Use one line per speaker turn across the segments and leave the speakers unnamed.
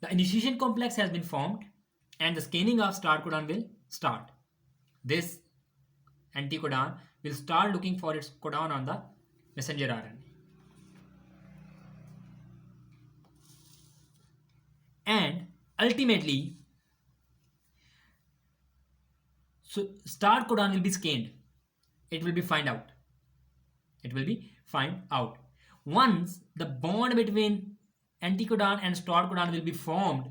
The initiation complex has been formed and the scanning of start codon will start. This anticodon will start looking for its codon on the messenger RNA. And ultimately, so start codon will be scanned. It will be find out. It will be find out. Once the bond between anticodon and start codon will be formed,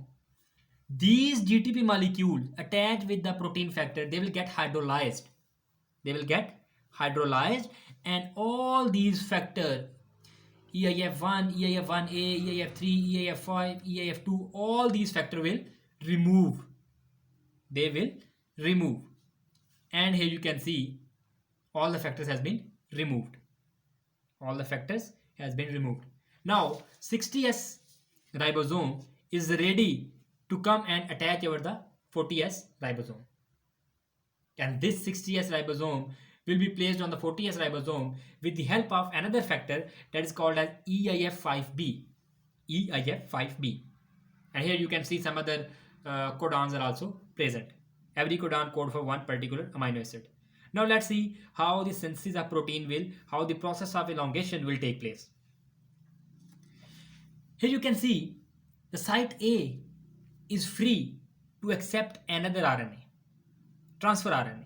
these GTP molecules attached with the protein factor, they will get hydrolyzed. They will get hydrolyzed, and all these factors, EIF1, EIF1A, EIF3, EIF5, EIF2, all these factors will remove. They will remove. And here you can see all the factors has been removed. All the factors has been removed. Now 60S ribosome is ready to come and attach over the 40S ribosome. And this 60S ribosome will be placed on the 40S ribosome with the help of another factor that is called as EIF5B. EIF5B. And here you can see some other codons are also present. Every codon code for one particular amino acid. Now let's see how the synthesis of protein will, how the process of elongation will take place. Here you can see the site A is free to accept another RNA, transfer RNA,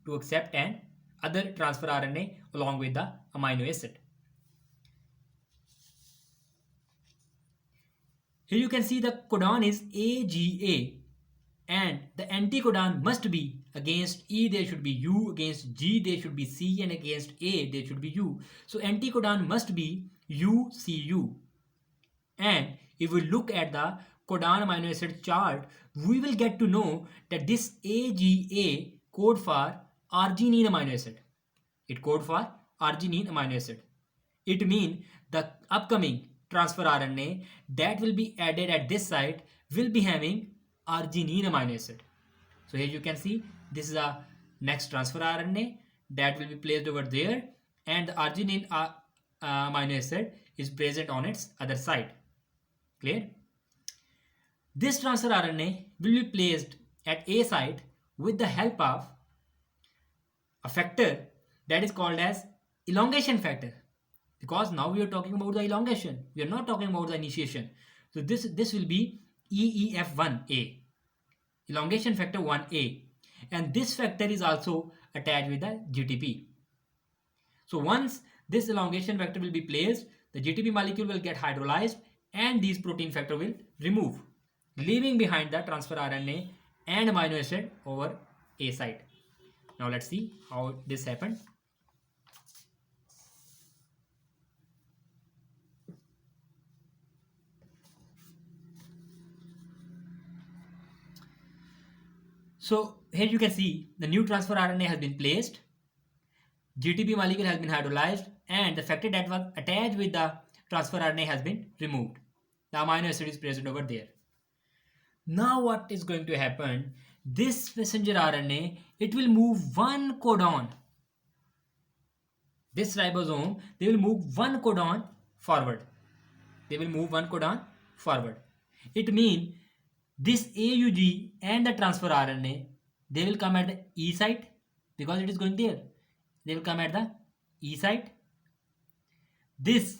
to accept an other transfer RNA along with the amino acid. Here you can see the codon is AGA and the anticodon must be against E there should be U, against G there should be C, and against A there should be U. So anticodon must be UCU. And if we look at the codon amino acid chart, we will get to know that this AGA code for arginine amino acid. It code for arginine amino acid. It means the upcoming transfer RNA that will be added at this site will be having arginine amino acid. So here you can see this is a next transfer RNA that will be placed over there, and the arginine amino acid is present on its other side. Clear? This transfer RNA will be placed at A site with the help of a factor that is called as elongation factor, because now we are talking about the elongation, we are not talking about the initiation. So this will be EEF1A, elongation factor 1A, and this factor is also attached with the GTP. So once this elongation factor will be placed, the GTP molecule will get hydrolyzed and these protein factor will remove, leaving behind the transfer RNA and amino acid over A site. Now let's see how this happened. So here you can see the new transfer RNA has been placed, GTP molecule has been hydrolyzed, and the factor that was attached with the transfer RNA has been removed. The amino acid is present over there. Now what is going to happen? This messenger RNA, it will move one codon. This ribosome, they will move one codon forward. They will move one codon forward. It means this AUG and the transfer RNA, they will come at the E site because it is going there. They will come at the E site. This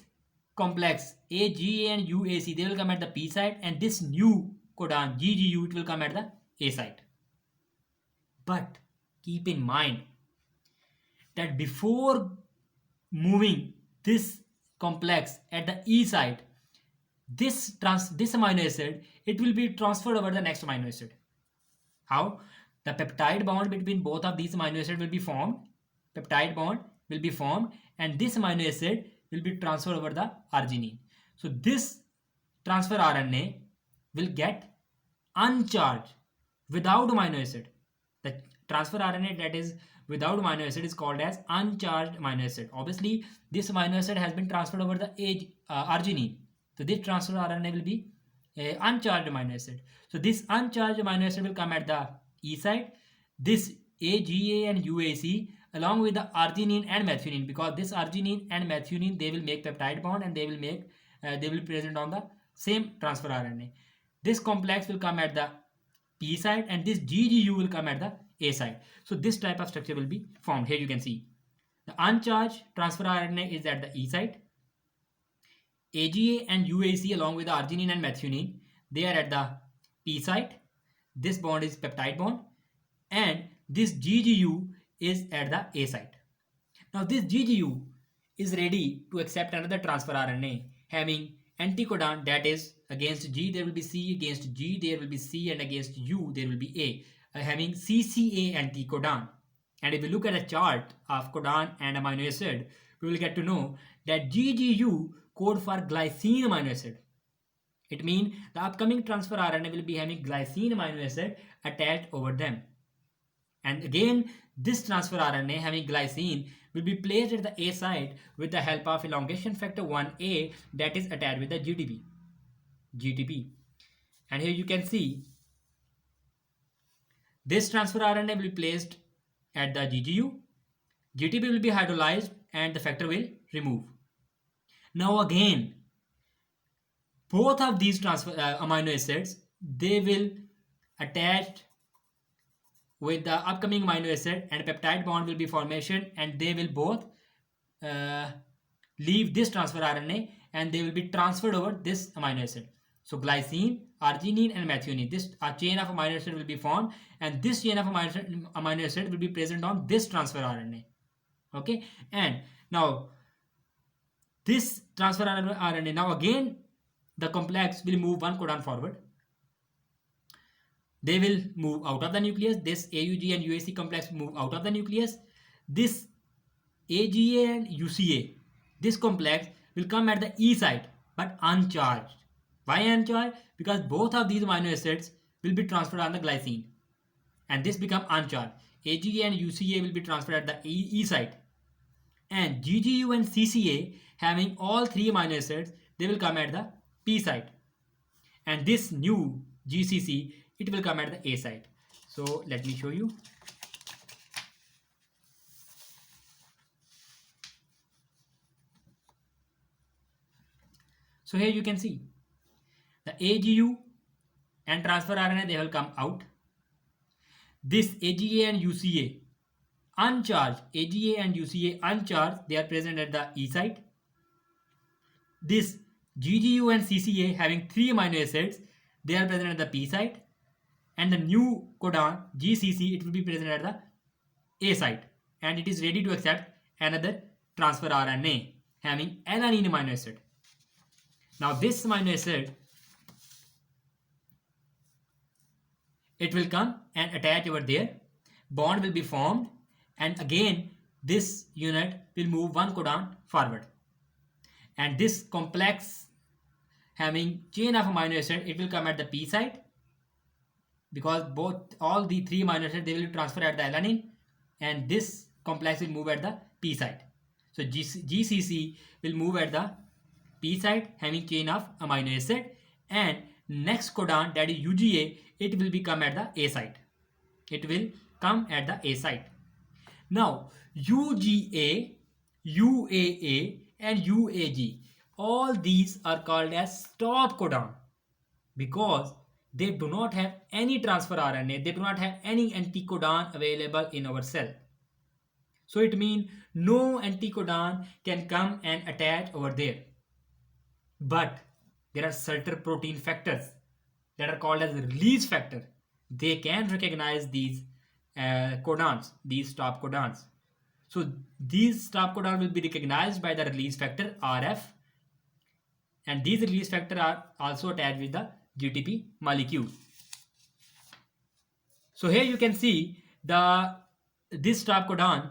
complex AGA and UAC, they will come at the P site, and this new codon GGU, it will come at the A site. But keep in mind that before moving this complex at the E site, this amino acid, it will be transferred over the next amino acid. How? The peptide bond between both of these amino acids will be formed. Peptide bond will be formed, and this amino acid will be transferred over the arginine. So this transfer RNA will get uncharged without amino acid. The transfer RNA that is without amino acid is called as uncharged amino acid. Obviously, this amino acid has been transferred over the arginine. So this transfer RNA will be a uncharged amino acid. So this uncharged amino acid will come at the E site. This AGA and UAC along with the arginine and methionine, because this arginine and methionine, they will make peptide bond and they will make they will be present on the same transfer RNA. this complex will come at the P side and this GGU will come at the A side. So this type of structure will be formed. Here you can see the uncharged transfer RNA is at the E side. AGA and UAC along with the arginine and methionine, they are at the P side. This bond is peptide bond and this GGU is at the A side. Now this GGU is ready to accept another transfer RNA having anticodon, that is against G there will be C, against G there will be C, and against U there will be A, having CCA anticodon. And if we look at a chart of codon and amino acid, we will get to know that GGU code for glycine amino acid. It means the upcoming transfer RNA will be having glycine amino acid attached over them. And again, this transfer RNA having glycine will be placed at the A side with the help of elongation factor 1A that is attached with the GTP. And here you can see this transfer RNA will be placed at the GGU. GTP will be hydrolyzed and the factor will remove. Now again, both of these amino acids, they will attach with the upcoming amino acid and peptide bond will be formation, and they will both leave this transfer RNA and they will be transferred over this amino acid. So glycine, arginine and methionine, this chain of amino acid will be formed, and this chain of amino acid will be present on this transfer RNA. Okay, and now this transfer RNA, now again the complex will move one codon forward. They will move out of the nucleus. This AUG and UAC complex move out of the nucleus. This AGA and UCA, this complex will come at the E side but uncharged. Why uncharged? Because both of these amino acids will be transferred on the glycine and this become uncharged. AGA and UCA will be transferred at the E side, and GGU and CCA having all three amino acids, they will come at the P side, and this new GCC, it will come at the A side. So let me show you. So here you can see the AGU and transfer RNA, they will come out. This AGA and UCA uncharged, AGA and UCA uncharged, they are present at the E side. This GGU and CCA having three amino acids, they are present at the P side, and the new codon GCC, it will be present at the A side, and it is ready to accept another transfer RNA having alanine amino acid. Now this amino acid, it will come and attach over there, bond will be formed, and again this unit will move one codon forward, and this complex having chain of amino acid, it will come at the P side, because all the three amino acids, they will transfer at the alanine, and this complex will move at the P side. So GCC will move at the P side having chain of amino acid, and next codon, that is UGA, it will become at the A side. It will come at the A side. Now UGA, UAA and UAG, all these are called as stop codon because they do not have any transfer RNA, they do not have any anticodon available in our cell. So it means no anticodon can come and attach over there. But there are certain protein factors that are called as release factor. They can recognize these codons, these stop codons. So these stop codons will be recognized by the release factor RF, and these release factor are also attached with the GTP molecule. So here you can see this stop codon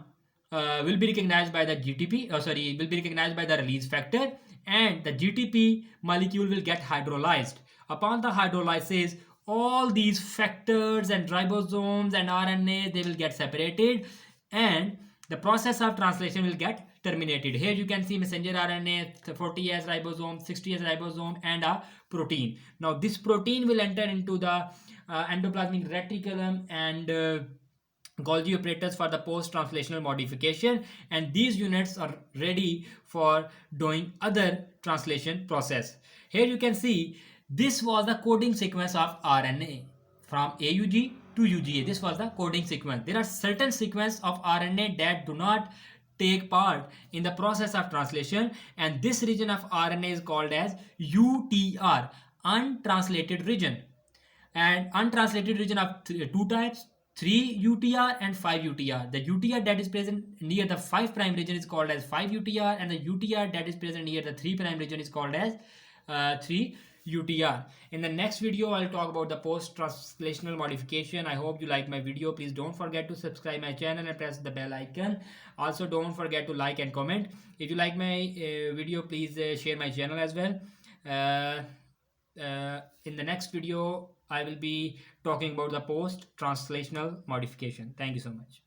will be recognized by the GTP, will be recognized by the release factor, and the GTP molecule will get hydrolyzed. Upon the hydrolysis, all these factors and ribosomes and RNA, they will get separated, and the process of translation will get terminated. Here you can see messenger RNA, 40S ribosome, 60S ribosome, and a protein. Now this protein will enter into the endoplasmic reticulum and Golgi apparatus for the post-translational modification, and these units are ready for doing other translation process. Here you can see This was the coding sequence of RNA from AUG to UGA. This was the coding sequence. There are certain sequence of RNA that do not take part in the process of translation, and this region of RNA is called as UTR, untranslated region. And untranslated region of two types, 3 UTR and 5 UTR. The UTR that is present near the 5 prime region is called as 5 UTR, and the UTR that is present near the 3 prime region is called as 3 UTR. In the next video, I'll talk about the post-translational modification. I hope you like my video. Please don't forget to subscribe my channel and press the bell icon. Also, don't forget to like and comment. If you like my video, please share my channel as well. In the next video, I will be talking about the post-translational modification. Thank you so much.